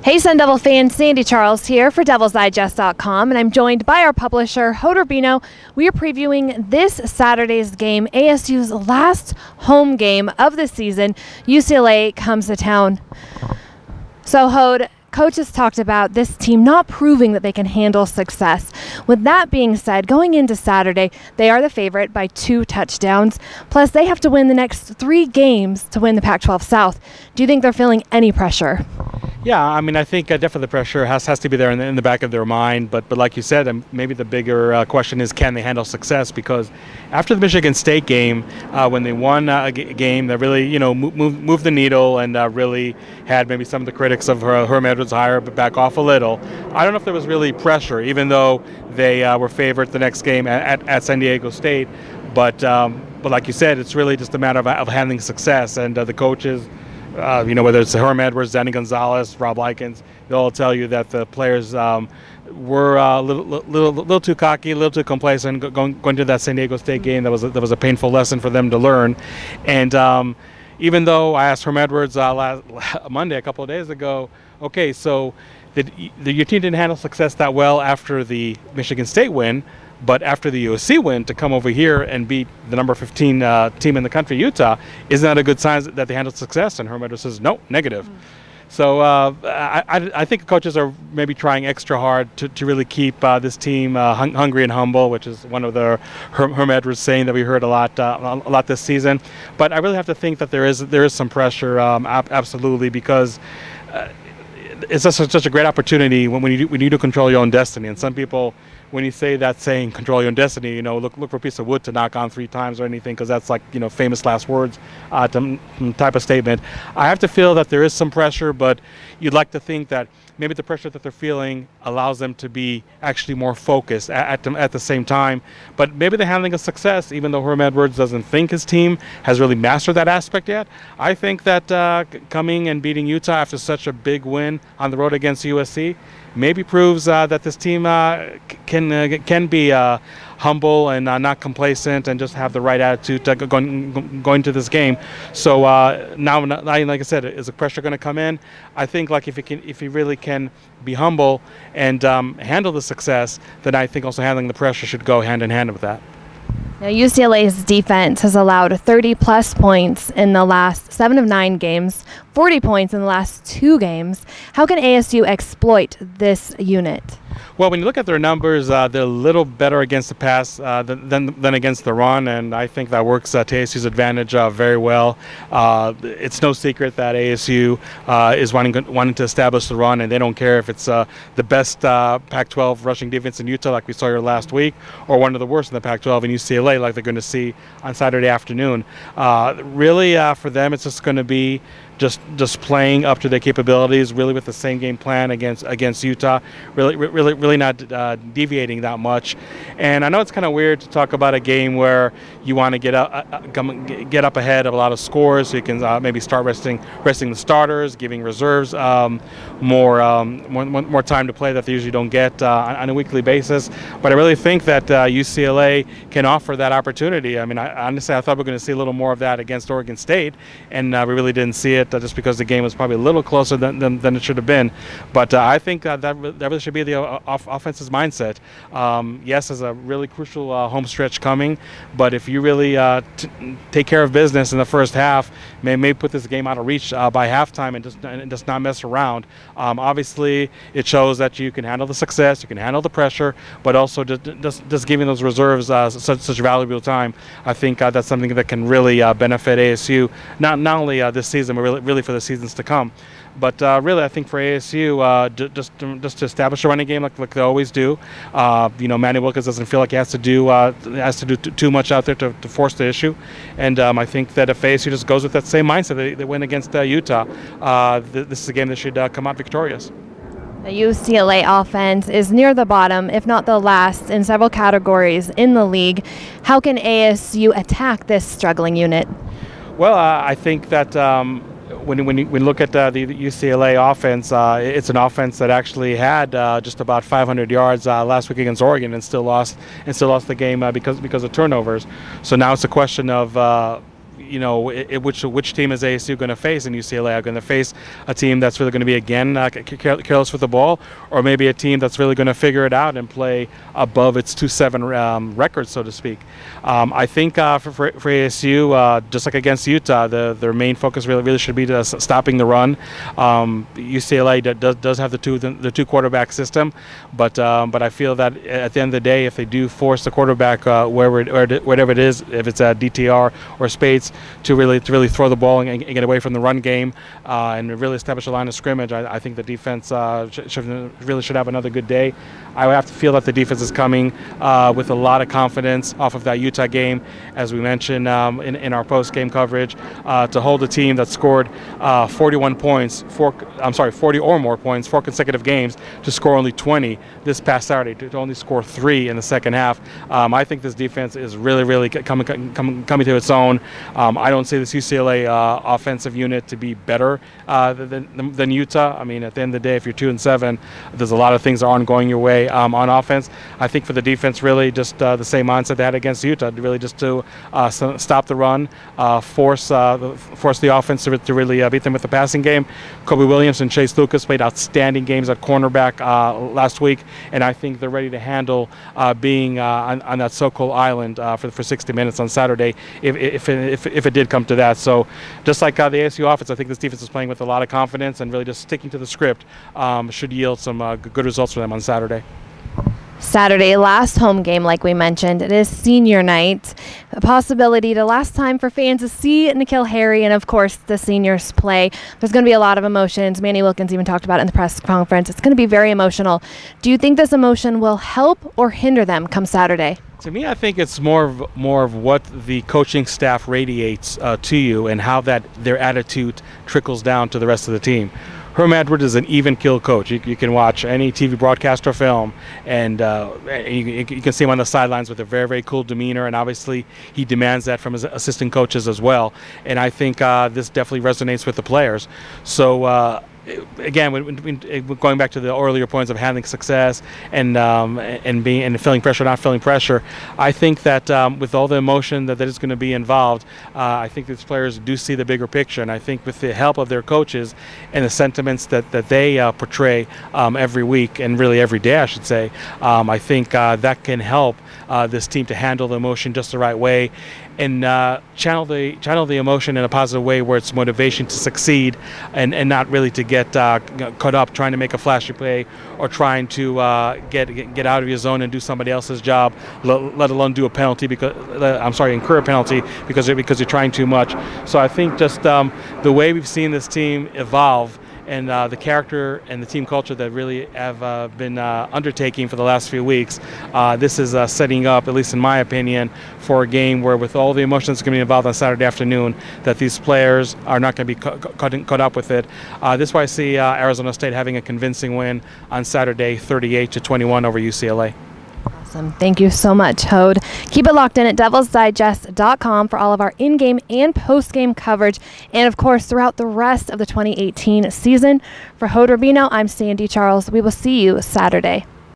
Hey Sun Devil fans, Sandy Charles here for DevilsDigest.com, and I'm joined by our publisher, Hoder Bino. We are previewing this Saturday's game, ASU's last home game of the season. UCLA comes to town. So, Hode, coaches talked about this team not proving that they can handle success. With that being said, going into Saturday, they are the favorite by 2 touchdowns. Plus, they have to win the next 3 games to win the Pac-12 South. Do you think they're feeling any pressure? Yeah, I mean, I think definitely the pressure has to be there in the back of their mind. But like you said, maybe the bigger question is, can they handle success? Because after the Michigan State game, when they won a game that really, moved the needle and really had maybe some of the critics of Herm Edwards hire back off a little, I don't know if there was really pressure, even though they were favored the next game at San Diego State. But like you said, it's really just a matter of handling success, and the coaches. Whether it's Herm Edwards, Danny Gonzalez, Rob Likens, they'll all tell you that the players were a little too cocky, a little too complacent going to that San Diego State game. That was a painful lesson for them to learn. And even though I asked Herm Edwards Monday, a couple of days ago, okay, so your team didn't handle success that well after the Michigan State win, but after the USC win, to come over here and beat the number 15 team in the country, Utah, isn't that a good sign that they handled success? And Herm Edwards says, no, negative. So I think coaches are maybe trying extra hard to really keep this team hungry and humble, which is one of the Herm Edwards saying that we heard a lot this season. But I really have to think that there is some pressure, absolutely, because it's such a great opportunity when you need to control your own destiny. And some people, when you say that saying, control your own destiny, look for a piece of wood to knock on 3 times or anything, because that's like, famous last words type of statement. I have to feel that there is some pressure, but you'd like to think that maybe the pressure that they're feeling allows them to be actually more focused at the same time. But maybe they're handling a success, even though Herm Edwards doesn't think his team has really mastered that aspect yet. I think that coming and beating Utah after such a big win on the road against USC maybe proves that this team can be humble and not complacent, and just have the right attitude going to this game. So now, like I said, is the pressure going to come in? I think if he really can be humble and handle the success, then I think also handling the pressure should go hand in hand with that. Now, UCLA's defense has allowed 30-plus points in the last 7 of 9 games, 40 points in the last 2 games. How can ASU exploit this unit? Well, when you look at their numbers, they're a little better against the pass than against the run, and I think that works to ASU's advantage very well. It's no secret that ASU is wanting to establish the run, and they don't care if it's the best Pac-12 rushing defense in Utah, like we saw here last week, or one of the worst in the Pac-12 in UCLA, like they're going to see on Saturday afternoon. Really, for them, it's just going to be just playing up to their capabilities, really with the same game plan against Utah, really not deviating that much. And I know it's kind of weird to talk about a game where you want to get up ahead of a lot of scores, so you can maybe start resting the starters, giving reserves more time to play that they usually don't get on a weekly basis. But I really think that UCLA can offer that opportunity. I mean, honestly, I thought we were going to see a little more of that against Oregon State, and we really didn't see it. Just because the game was probably a little closer than it should have been. But I think that really should be the offense's mindset. Yes, there's a really crucial home stretch coming, but if you really take care of business in the first half, may put this game out of reach by halftime and just not mess around. Obviously, it shows that you can handle the success, you can handle the pressure, but also just giving those reserves such valuable time. I think that's something that can really benefit ASU, not only this season, but really for the seasons to come. But really, I think for ASU, just to establish a running game like they always do. Manny Wilkins doesn't feel like he has to do too much out there to force the issue. And I think that if ASU just goes with that same mindset, they win against Utah, this is a game that should come out victorious. The UCLA offense is near the bottom, if not the last, in several categories in the league. How can ASU attack this struggling unit? Well, I think that when you look at the UCLA offense, it's an offense that actually had just about 500 yards last week against Oregon, and still lost the game because of turnovers. So now it's a question of which team is ASU going to face, and UCLA are going to face a team that's really going to be again careless with the ball, or maybe a team that's really going to figure it out and play above its 2-7 record, so to speak. I think for ASU, just like against Utah, their main focus really should be to stopping the run. UCLA does have the two quarterback system, but I feel that at the end of the day, if they do force the quarterback wherever it is, if it's a DTR or Spates, to really throw the ball and get away from the run game and really establish a line of scrimmage, I think the defense should have another good day. I have to feel that the defense is coming with a lot of confidence off of that Utah game, as we mentioned in our post-game coverage, to hold a team that scored 40 or more points 4 consecutive games to score only 20 this past Saturday, to only score 3 in the second half. I think this defense is really coming to its own. I don't see this UCLA offensive unit to be better than Utah. I mean, at the end of the day, if you're 2-7, there's a lot of things that aren't going your way on offense. I think for the defense, really just the same mindset they had against Utah, really just to stop the run, force the offense to really beat them with the passing game. Kobe Williams and Chase Lucas played outstanding games at cornerback last week, and I think they're ready to handle being on that so-called island for 60 minutes on Saturday, if it did come to that. So just like the ASU offense, I think this defense is playing with a lot of confidence, and really just sticking to the script should yield some good results for them on Saturday. Saturday, last home game, like we mentioned. It is senior night. A possibility the last time for fans to see N'Keal Harry and, of course, the seniors play. There's going to be a lot of emotions. Manny Wilkins even talked about it in the press conference. It's going to be very emotional. Do you think this emotion will help or hinder them come Saturday? To me, I think it's more of what the coaching staff radiates to you, and how their attitude trickles down to the rest of the team. Herm Edwards is an even-keel coach. You can watch any TV broadcast or film, and you can see him on the sidelines with a very cool demeanor, and obviously he demands that from his assistant coaches as well. And I think this definitely resonates with the players. So again, going back to the earlier points of handling success and feeling pressure, not feeling pressure, I think that with all the emotion that is going to be involved, I think these players do see the bigger picture, and I think with the help of their coaches and the sentiments that they portray every week, and really every day, I should say, I think that can help this team to handle the emotion just the right way, and channel the emotion in a positive way, where it's motivation to succeed, and not really to get caught up trying to make a flashy play, or trying to get out of your zone and do somebody else's job, let alone do a penalty incur a penalty because you're trying too much. So I think just the way we've seen this team evolve, and the character and the team culture that really have been undertaking for the last few weeks, this is setting up, at least in my opinion, for a game where, with all the emotions going to be involved on Saturday afternoon, that these players are not going to be caught up with it. This is why I see Arizona State having a convincing win on Saturday, 38-21 over UCLA. Awesome. Thank you so much, Hode. Keep it locked in at DevilsDigest.com for all of our in-game and post-game coverage, and of course throughout the rest of the 2018 season. For Hode Rubino, I'm Sandy Charles. We will see you Saturday.